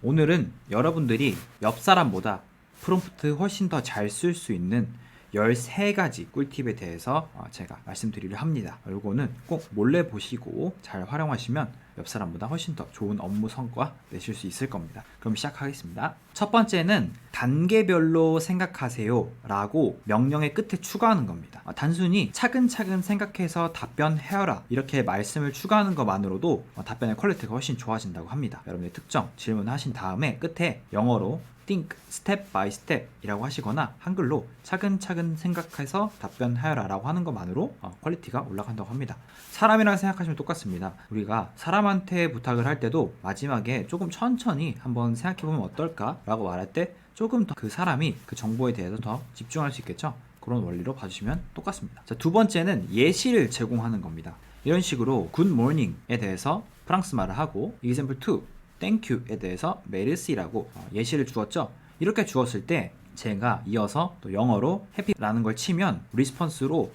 오늘은 여러분들이 옆 사람보다 프롬프트 훨씬 더 잘 쓸 수 있는 13가지 꿀팁에 대해서 제가 말씀드리려 합니다. 이거는 꼭 몰래 보시고 잘 활용하시면 옆 사람보다 훨씬 더 좋은 업무 성과 내실 수 있을 겁니다. 그럼 시작하겠습니다. 첫 번째는 단계별로 생각하세요 라고 명령의 끝에 추가하는 겁니다. 단순히 차근차근 생각해서 답변해라 이렇게 말씀을 추가하는 것만으로도 답변의 퀄리티가 훨씬 좋아진다고 합니다. 여러분의 특정 질문하신 다음에 끝에 영어로 think step by step 이라고 하시거나 한글로 차근차근 생각해서 답변하여라 라고 하는 것만으로 퀄리티가 올라간다고 합니다. 사람이랑 생각하시면 똑같습니다. 우리가 사람한테 부탁을 할 때도 마지막에 조금 천천히 한번 생각해보면 어떨까 라고 말할 때 조금 더 그 사람이 그 정보에 대해서 더 집중할 수 있겠죠. 그런 원리로 봐주시면 똑같습니다. 자, 두 번째는 예시를 제공하는 겁니다. 이런 식으로 good morning에 대해서 프랑스 말을 하고 example 2 땡큐에 대해서 메르시라고 예시를 주었죠. 이렇게 주었을 때 제가 이어서 또 영어로 해피라는 걸 치면 리스폰스로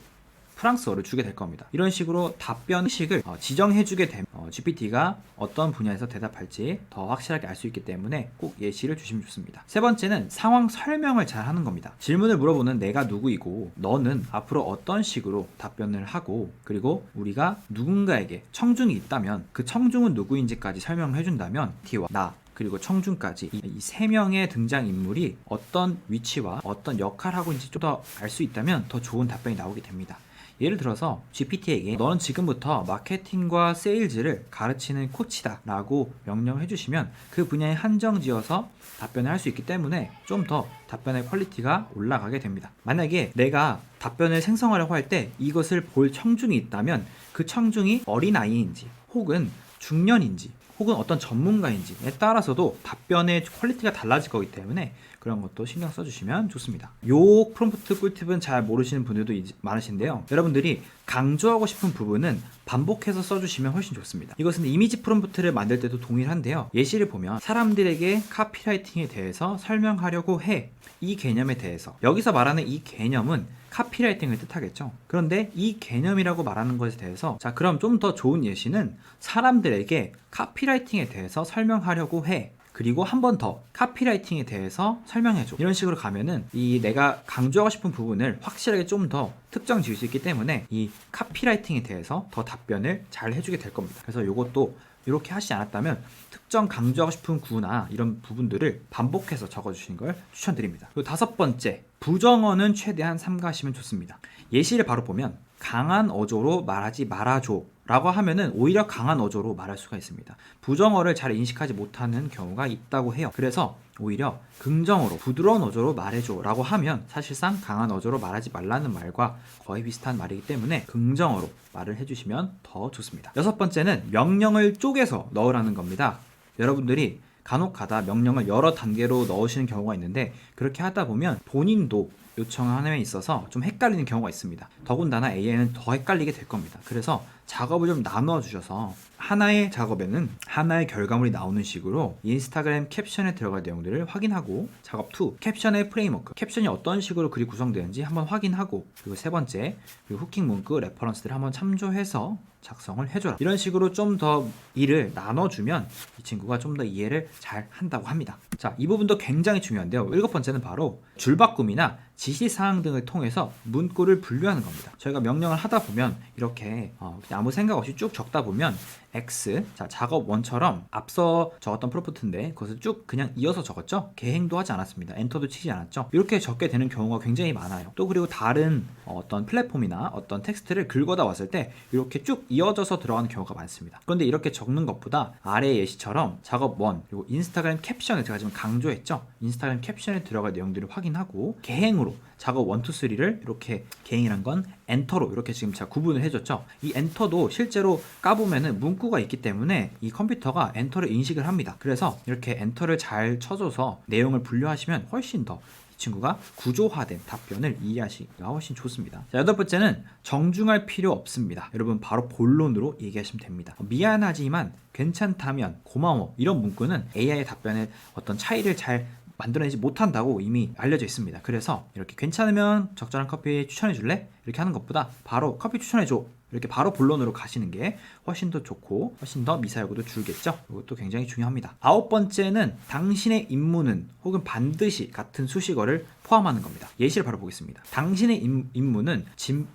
프랑스어를 주게 될 겁니다. 이런 식으로 답변식을 지정해주게 되면 GPT가 어떤 분야에서 대답할지 더 확실하게 알 수 있기 때문에 꼭 예시를 주시면 좋습니다. 세 번째는 상황 설명을 잘 하는 겁니다. 질문을 물어보는 내가 누구이고 너는 앞으로 어떤 식으로 답변을 하고 그리고 우리가 누군가에게 청중이 있다면 그 청중은 누구인지까지 설명을 해준다면 T와 나 그리고 청중까지 이 세 명의 등장인물이 어떤 위치와 어떤 역할을 하고 있는지 좀 더 알 수 있다면 더 좋은 답변이 나오게 됩니다. 예를 들어서 GPT에게 너는 지금부터 마케팅과 세일즈를 가르치는 코치다 라고 명령을 해주시면 그 분야에 한정지어서 답변을 할 수 있기 때문에 좀 더 답변의 퀄리티가 올라가게 됩니다. 만약에 내가 답변을 생성하려고 할 때 이것을 볼 청중이 있다면 그 청중이 어린아이인지 혹은 중년인지 혹은 어떤 전문가인지에 따라서도 답변의 퀄리티가 달라질 거기 때문에 그런 것도 신경 써주시면 좋습니다. 요 프롬프트 꿀팁은 잘 모르시는 분들도 많으신데요. 여러분들이 강조하고 싶은 부분은 반복해서 써주시면 훨씬 좋습니다. 이것은 이미지 프롬프트를 만들 때도 동일한데요. 예시를 보면 사람들에게 카피라이팅에 대해서 설명하려고 해. 이 개념에 대해서 여기서 말하는 이 개념은 카피라이팅을 뜻하겠죠. 그런데 이 개념이라고 말하는 것에 대해서 자 그럼 좀 더 좋은 예시는 사람들에게 카피라이팅에 대해서 설명하려고 해. 그리고 한 번 더 카피라이팅에 대해서 설명해줘. 이런 식으로 가면은 이 내가 강조하고 싶은 부분을 확실하게 좀 더 특정 지을 수 있기 때문에 이 카피라이팅에 대해서 더 답변을 잘 해주게 될 겁니다. 그래서 이것도 이렇게 하시지 않았다면 특정 강조하고 싶은 구나 이런 부분들을 반복해서 적어주시는 걸 추천드립니다. 그리고 다섯 번째, 부정어는 최대한 삼가하시면 좋습니다. 예시를 바로 보면 강한 어조로 말하지 말아줘 라고 하면은 오히려 강한 어조로 말할 수가 있습니다. 부정어를 잘 인식하지 못하는 경우가 있다고 해요. 그래서 오히려 긍정어로 부드러운 어조로 말해줘 라고 하면 사실상 강한 어조로 말하지 말라는 말과 거의 비슷한 말이기 때문에 긍정어로 말을 해주시면 더 좋습니다. 여섯 번째는 명령을 쪼개서 넣으라는 겁니다. 여러분들이 간혹 가다 명령을 여러 단계로 넣으시는 경우가 있는데 그렇게 하다 보면 본인도 요청함에 있어서 좀 헷갈리는 경우가 있습니다. 더군다나 AI는 더 헷갈리게 될 겁니다. 그래서 작업을 좀 나누어 주셔서 하나의 작업에는 하나의 결과물이 나오는 식으로 인스타그램 캡션에 들어갈 내용들을 확인하고 작업 2, 캡션의 프레임워크, 캡션이 어떤 식으로 글이 구성되는지 한번 확인하고 그리고 세 번째, 그리고 후킹 문구, 레퍼런스들을 한번 참조해서 작성을 해줘라. 이런 식으로 좀 더 일을 나눠주면 이 친구가 좀 더 이해를 잘 한다고 합니다. 자, 이 부분도 굉장히 중요한데요. 일곱 번째는 바로 줄바꿈이나 지시사항 등을 통해서 문구를 분류하는 겁니다. 저희가 명령을 하다 보면 이렇게 그냥 아무 생각 없이 쭉 적다 보면 X, 자 작업 1처럼 앞서 적었던 프롬프트인데 그것을 쭉 그냥 이어서 적었죠. 개행도 하지 않았습니다. 엔터도 치지 않았죠. 이렇게 적게 되는 경우가 굉장히 많아요. 또 그리고 다른 어떤 플랫폼이나 어떤 텍스트를 긁어다 왔을 때 이렇게 쭉 이어져서 들어가는 경우가 많습니다. 그런데 이렇게 적는 것보다 아래 예시처럼 작업 1 그리고 인스타그램 캡션을 제가 지금 강조했죠. 인스타그램 캡션에 들어갈 내용들을 확인하고 개행으로 작업 1, 2, 3를 이렇게 개행이란 건 엔터로 이렇게 지금 제가 구분을 해줬죠. 이 엔터도 실제로 까보면은 문구가 있기 때문에 이 컴퓨터가 엔터를 인식을 합니다. 그래서 이렇게 엔터를 잘 쳐줘서 내용을 분류하시면 훨씬 더 이 친구가 구조화된 답변을 이해하시기가 훨씬 좋습니다. 자, 여덟 번째는 정중할 필요 없습니다. 여러분 바로 본론으로 얘기하시면 됩니다. 미안하지만 괜찮다면 고마워 이런 문구는 AI의 답변의 어떤 차이를 잘 만들어내지 못한다고 이미 알려져 있습니다. 그래서 이렇게 괜찮으면 적절한 커피 추천해 줄래? 이렇게 하는 것보다 바로 커피 추천해 줘 이렇게 바로 본론으로 가시는 게 훨씬 더 좋고 훨씬 더 미사여구도 줄겠죠. 이것도 굉장히 중요합니다. 9번째는 당신의 임무는 혹은 반드시 같은 수식어를 포함하는 겁니다. 예시를 바로 보겠습니다. 당신의 임무는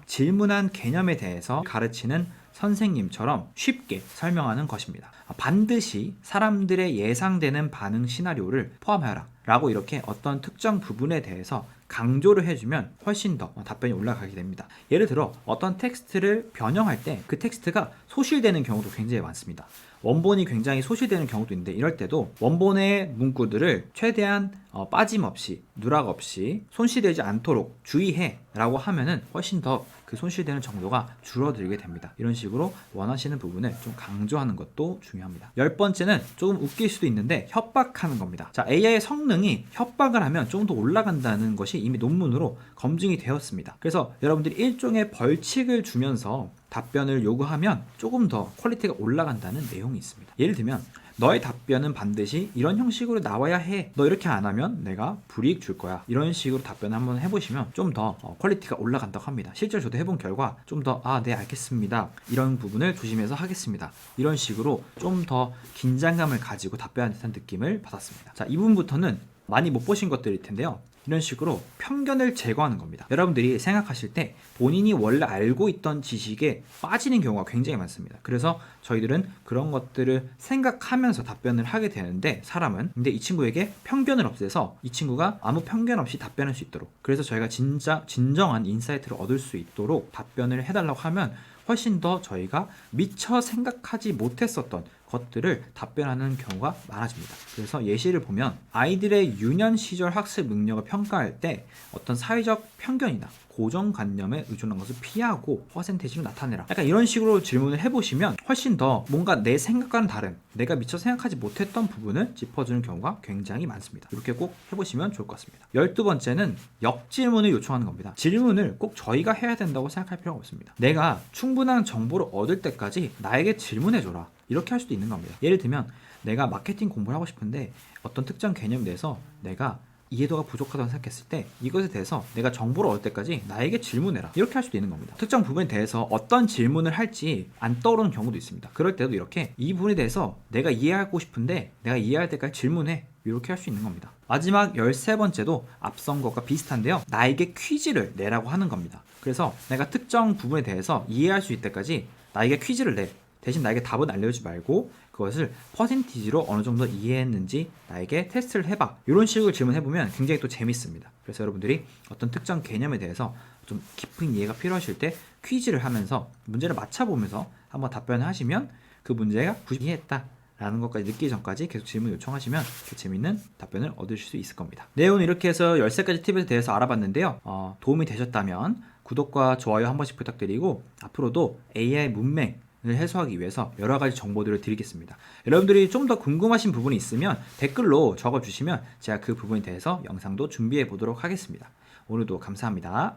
질문한 개념에 대해서 가르치는 선생님처럼 쉽게 설명하는 것입니다. 반드시 사람들의 예상되는 반응 시나리오를 포함하여라 라고 이렇게 어떤 특정 부분에 대해서 강조를 해주면 훨씬 더 답변이 올라가게 됩니다. 예를 들어 어떤 텍스트를 변형할 때 그 텍스트가 소실되는 경우도 굉장히 많습니다. 원본이 굉장히 소실되는 경우도 있는데 이럴 때도 원본의 문구들을 최대한 빠짐없이 누락 없이 손실되지 않도록 주의해 라고 하면은 훨씬 더 그 손실되는 정도가 줄어들게 됩니다. 이런 식으로 원하시는 부분을 좀 강조하는 것도 중요합니다. 10번째는 조금 웃길 수도 있는데 협박하는 겁니다. 자, AI의 성능이 협박을 하면 좀 더 올라간다는 것이 이미 논문으로 검증이 되었습니다. 그래서 여러분들이 일종의 벌칙을 주면서 답변을 요구하면 조금 더 퀄리티가 올라간다는 내용이 있습니다. 예를 들면 너의 답변은 반드시 이런 형식으로 나와야 해. 너 이렇게 안 하면 내가 불이익 줄 거야. 이런 식으로 답변을 한번 해보시면 좀 더 퀄리티가 올라간다고 합니다. 실제로 저도 해본 결과 좀 더 네 알겠습니다. 이런 부분을 조심해서 하겠습니다. 이런 식으로 좀 더 긴장감을 가지고 답변하는 듯한 느낌을 받았습니다. 자, 이 부분부터는 많이 못 보신 것들일 텐데요. 이런 식으로 편견을 제거하는 겁니다. 여러분들이 생각하실 때 본인이 원래 알고 있던 지식에 빠지는 경우가 굉장히 많습니다. 그래서 저희들은 그런 것들을 생각하면서 답변을 하게 되는데 사람은 근데 이 친구에게 편견을 없애서 이 친구가 아무 편견 없이 답변할 수 있도록 그래서 저희가 진정한 인사이트를 얻을 수 있도록 답변을 해달라고 하면 훨씬 더 저희가 미처 생각하지 못했었던 것들을 답변하는 경우가 많아집니다. 그래서 예시를 보면 아이들의 유년 시절 학습 능력을 평가할 때 어떤 사회적 편견이나 고정관념에 의존한 것을 피하고 퍼센테이지로 나타내라. 약간 이런 식으로 질문을 해보시면 훨씬 더 뭔가 내 생각과는 다른 내가 미처 생각하지 못했던 부분을 짚어주는 경우가 굉장히 많습니다. 이렇게 꼭 해보시면 좋을 것 같습니다. 12번째는 역질문을 요청하는 겁니다. 질문을 꼭 저희가 해야 된다고 생각할 필요가 없습니다. 내가 충분한 정보를 얻을 때까지 나에게 질문해줘라. 이렇게 할 수도 있는 겁니다. 예를 들면 내가 마케팅 공부를 하고 싶은데 어떤 특정 개념에 대해서 내가 이해도가 부족하다고 생각했을 때 이것에 대해서 내가 정보를 얻을 때까지 나에게 질문해라. 이렇게 할 수도 있는 겁니다. 특정 부분에 대해서 어떤 질문을 할지 안 떠오르는 경우도 있습니다. 그럴 때도 이렇게 이 부분에 대해서 내가 이해하고 싶은데 내가 이해할 때까지 질문해. 이렇게 할 수 있는 겁니다. 마지막 13번째도 앞선 것과 비슷한데요. 나에게 퀴즈를 내라고 하는 겁니다. 그래서 내가 특정 부분에 대해서 이해할 수 있을 때까지 나에게 퀴즈를 내. 대신 나에게 답은 알려주지 말고 그것을 퍼센티지로 어느 정도 이해했는지 나에게 테스트를 해봐. 이런 식으로 질문해보면 굉장히 또 재밌습니다. 그래서 여러분들이 어떤 특정 개념에 대해서 좀 깊은 이해가 필요하실 때 퀴즈를 하면서 문제를 맞춰보면서 한번 답변을 하시면 그 문제가 90% 이해했다 라는 것까지 느끼기 전까지 계속 질문 요청하시면 그 재밌는 답변을 얻으실 수 있을 겁니다. 네, 오늘 이렇게 해서 13가지 팁에 대해서 알아봤는데요. 도움이 되셨다면 구독과 좋아요 한 번씩 부탁드리고 앞으로도 AI 문맹 을 해소하기 위해서 여러가지 정보들을 드리겠습니다. 여러분들이 좀 더 궁금하신 부분이 있으면 댓글로 적어주시면 제가 그 부분에 대해서 영상도 준비해 보도록 하겠습니다. 오늘도 감사합니다.